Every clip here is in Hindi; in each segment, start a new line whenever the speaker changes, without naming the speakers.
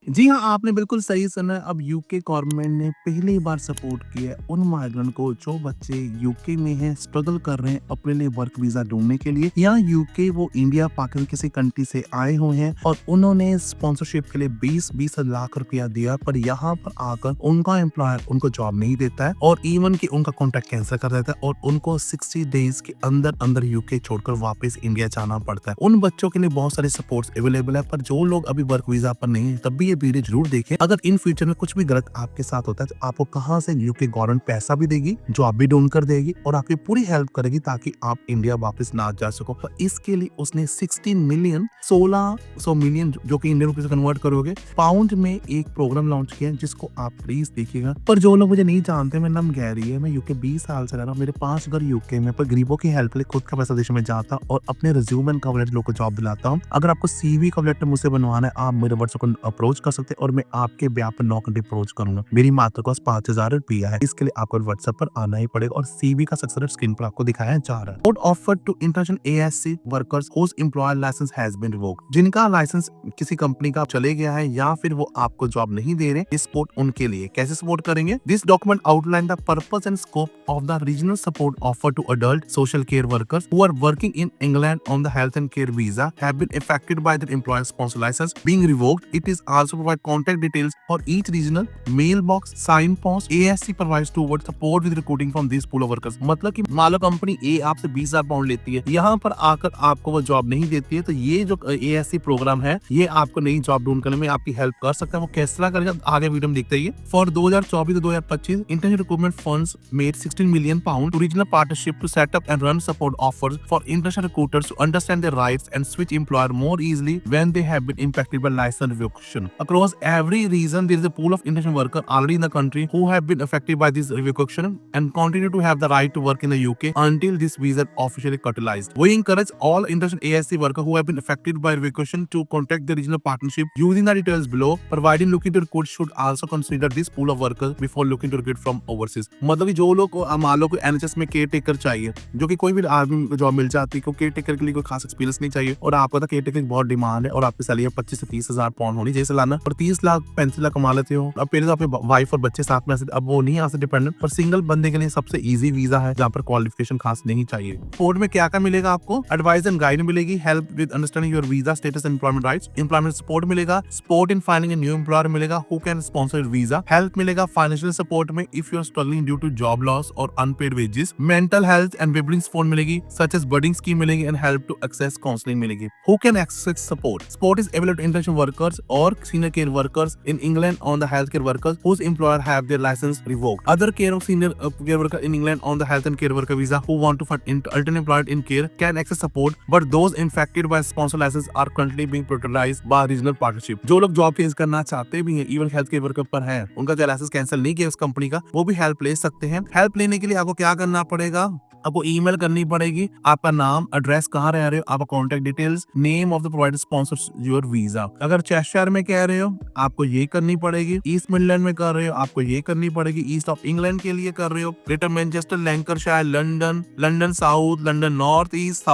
जी हाँ, आपने बिल्कुल सही सुना। अब यूके गवर्नमेंट ने पहली बार सपोर्ट किया है उन माइग्रेंट को जो बच्चे यूके में हैं, स्ट्रगल कर रहे हैं अपने लिए वर्क वीज़ा ढूँढने के लिए, या यूके वो इंडिया, पाकिस्तान किसी कंट्री से आए हुए हैं और उन्होंने स्पॉन्सरशिप के लिए 20-20 लाख रुपया दिया, पर यहाँ पर आकर उनका एम्प्लॉयर उनको जॉब नहीं देता है और इवन कि उनका कॉन्ट्रैक्ट कैंसिल कर देता है और उनको 60 डेज़ के अंदर-अंदर यूके छोड़कर वापस इंडिया जाना पड़ता है। उन बच्चों के लिए बहुत सारे सपोर्ट्स अवेलेबल है, पर जो लोग अभी वर्क वीज़ा पर नहीं है, तब भी ये वीडियो जरूर देखें। अगर इन फ्यूचर में कुछ भी गलत आपके साथ होता है तो आपको कहां से यूके गवर्नमेंट पैसा भी देगी, जॉब भी ढूंढ कर देगी और आपकी पूरी हेल्प करेगी ताकि आप इंडिया वापस ना जा सको। तो इसके लिए उसने 16 मिलियन जो कि इंडियन रुपीस में कन्वर्ट करोगे पाउंड में एक प्रोग्राम लॉन्च किया है, जिसको आप प्लीज देखिएगा। पर जो लोग मुझे नहीं जानते, मेरा नाम गैरी है, मैं यूके 20 साल से रह रहा हूँ, मेरे 5 घर यूके में, पर गरीबों की हेल्प के लिए खुद का पैसा देश में जाता और अपने रिज्यूम एंड कवर लेटर लोगों को जॉब दिलाता हूँ। अगर आपको सीवी कवर लेटर मुझसे बनवाना है, आप मेरे व्हाट्सएप को अप्रोच कर सकते हैं और मैं आपके ब्याह पर 9 घंटे अप्रोच करूंगा। मेरी मात्र कॉस्ट 5,000 रुपया है। इसके लिए आपको व्हाट्सएप पर आना ही पड़ेगा और सीवी का सक्सेस रेट स्क्रीन पर आपको दिखाया जा रहा है। Support offered to international ASC workers whose employer license has been revoked। जिनका लाइसेंस किसी कंपनी का चले गया है या फिर वो आपको जॉब नहीं दे रहे, इस सपोर्ट उनके लिए कैसे सपोर्ट करेंगे। This document outline the purpose and scope of the regional support offer to adult social care workers who are working in England on the health and care visa have been affected by their employer sponsor license being revoked। It is also provide contact details for each regional mailbox, signpost। ASC provides towards support with recruiting from this pool of workers। मतलब कि मान लो कंपनी ए आपसे 20,000 पाउंड लेती है, यहाँ पर आकर आपको वो जॉब नहीं देती है, तो ये जो ASC प्रोग्राम है ये आपको नई जॉब ढूंढ करने में आपकी हेल्प कर सकता है। वो कैसे करेगा आगे वीडियो में देखते ही। For 2024 to 2025 international recruitment funds made 16 million pound to regional partnership to set up and run support offers for international recruiters to understand their rights and switch employer more easily when they have been impacted by license revocation। Across every region, there is a pool of international workers already in the country who have been affected by this revocation and continue to have the right to work in the UK until this visa officially capitalized। We encourage all international ASC workers who have been affected by revocation to contact the regional partnership using the details below। Providing looking to recruit should also consider this pool of workers before looking to recruit from overseas। मतलब कि जो लोग को मान लो NHS में केयर टेकर चाहिए, जो कि कोई भी आदमी को जॉब मिल जाती है, क्योंकि केयर टेकर के लिए कोई खास एक्सपीरियंस नहीं चाहिए और आपको पता केयर टेकर की बहुत डिमांड है और आपकी सैलरी 25 से 30,000 पाउंड होनी चाहिए सालाना और 30 लाख 35 लाख कमा लेते हो। अब पहले तो आपके वाइफ और बच्चे साथ में आते, अब वो नहीं आ सकते डिपेंडेंट, पर सिंगल बंदे के लिए सबसे इजी वीजा है जहाँ पर क्वालिफिकेशन खास नहीं चाहिए। सपोर्ट में क्या क्या मिलेगा आपको, एडवाइस एंड गाइड मिलेगी, help with understanding your visa status and employment rights, employment support मिलेगा, support in finding a new employer मिलेगा who can sponsor your visa, help मिलेगा फाइनेंशियल सपोर्ट में if you are struggling due to job loss और unpaid wages, mental health and wellbeing support मिलेगी सच एज बडिंग स्कीम मिलेगी and help to access counselling मिलेगी। Who can access support, support is available to international workers और senior care workers in England on the healthcare workers whose employer have their license revoked। Other care of senior care worker in England on the health and care worker visa who want to find alternate employed in care can access support, but those infected by sponsor license are currently being prioritized by regional partnership। जो लोग जॉब चेंज करना चाहते भी हैं, इवन हेल्थ केयर वर्कर पर है, उनका जो लाइसेंस कैंसिल नहीं किया उस कंपनी का, वो भी हेल्प ले सकते हैं। हेल्प लेने के लिए आपको क्या करना पड़ेगा, आपको ईमेल करनी पड़ेगी, आपका नाम, एड्रेस, कहाँ रह रहे हो, आपका contact details, name of the provider sponsors your visa. अगर चेस्टशायर में कह रहे हो आपको ये करनी पड़ेगी, ईस्ट मिडलैंड में कर रहे हो आपको ये करनी पड़ेगी, ईस्ट ऑफ इंग्लैंड के लिए कर रहे हो greater Manchester, Lancashire, London, London south, London north east,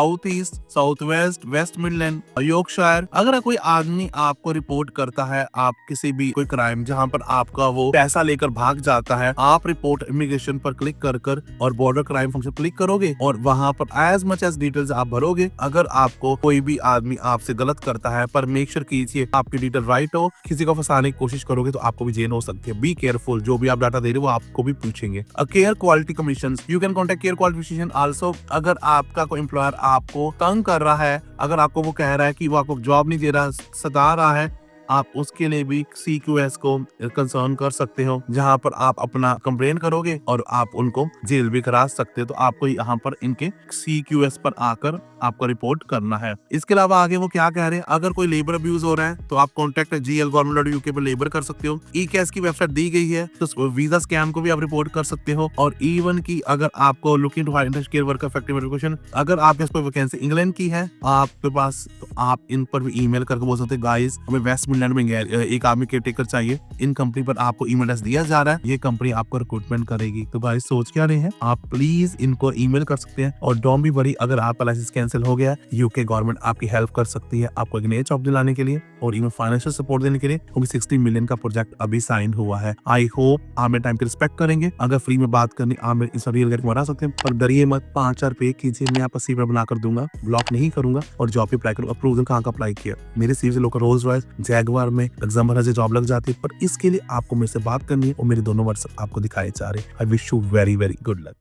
south west, west midland, Yorkshire. अगर कोई आदमी आपको रिपोर्ट करता है, आप किसी भी कोई क्राइम जहाँ पर आपका वो पैसा लेकर भाग जाता है, आप रिपोर्ट इमिग्रेशन पर क्लिक कर और बॉर्डर क्राइम फंक्शन क्लिक करोगे और वहां पर एज मच एज डिटेल्स आप भरोगे। अगर आपको कोई भी आदमी आपसे गलत करता है, पर मेक श्योर कीजिए आपकी डिटेल राइट हो, किसी को फंसाने की कोशिश करोगे तो आपको भी जेल हो सकती है। बी केयरफुल, जो भी आप डाटा दे रहे हो वो आपको भी पूछेंगे। Care quality commission, you can contact care quality commission also. अगर आपका कोई एम्प्लॉयर आपको तंग कर रहा है, अगर आपको वो कह रहा है कि वो आपको जॉब नहीं दे रहा, सता रहा है, आप उसके लिए भी CQS को कंसर्न कर सकते हो, जहां पर आप अपना कंप्लेन करोगे और आप उनको जेल भी करा सकते हो। तो आपको यहाँ पर इनके CQS पर आकर आपको रिपोर्ट करना है। इसके अलावा आगे वो क्या कह रहे हैं, अगर कोई लेबर अब्यूज हो रहा है तो आप कॉन्टेक्ट GL-Government.UK पर लेबर कर सकते हो। ECAS की वेबसाइट दी गई है, तो वीजा स्कैम को भी आप रिपोर्ट कर सकते हो। और इवन की अगर आपको looking to hire interest care worker effective education, अगर आपके पास कोई वैकेंसी इंग्लैंड की है आपके पास, तो आप इन पर भी ईमेल करके बोल सकते हैं गाइस हमें वेस्ट फिनलैंड में एक आर्मी केयर टेकर चाहिए, इन कंपनी पर आपको ईमेल एड्रेस दिया जा रहा है, ये कंपनी आपको रिक्रूटमेंट करेगी। तो भाई सोच क्या रहे हैं आप, प्लीज इनको ईमेल कर सकते हैं। और डोंट बी वरी, अगर आपका लाइसेंस कैंसिल हो गया, यूके गवर्नमेंट आपकी हेल्प कर सकती है आपको एक नए जॉब दिलाने के लिए और इवन फाइनेंशियल सपोर्ट देने के लिए, क्योंकि 60 मिलियन का प्रोजेक्ट अभी साइन हुआ है। आई होप आप मेरे टाइम की रिस्पेक्ट करेंगे। अगर फ्री में बात करनी, आप मेरे इंस्टा रील करके बना सकते हैं, पर डरिए मत, 5,000 पे कीजिए, मैं आपका सीवी बनाकर दूंगा, ब्लॉक नहीं करूंगा और जॉब पे अप्लाई करूंगा। अप्रूवल कहाँ का अप्लाई किया, मेरे सीवी से लोकल रोल्स रॉयस जैगवार में लग्जमबर्ग से जॉब लग जाती है, पर इसके लिए आपको मेरे से बात करनी है और मेरे दोनों व्हाट्सएप आपको दिखाए जा रहे हैं। I wish you very very good luck.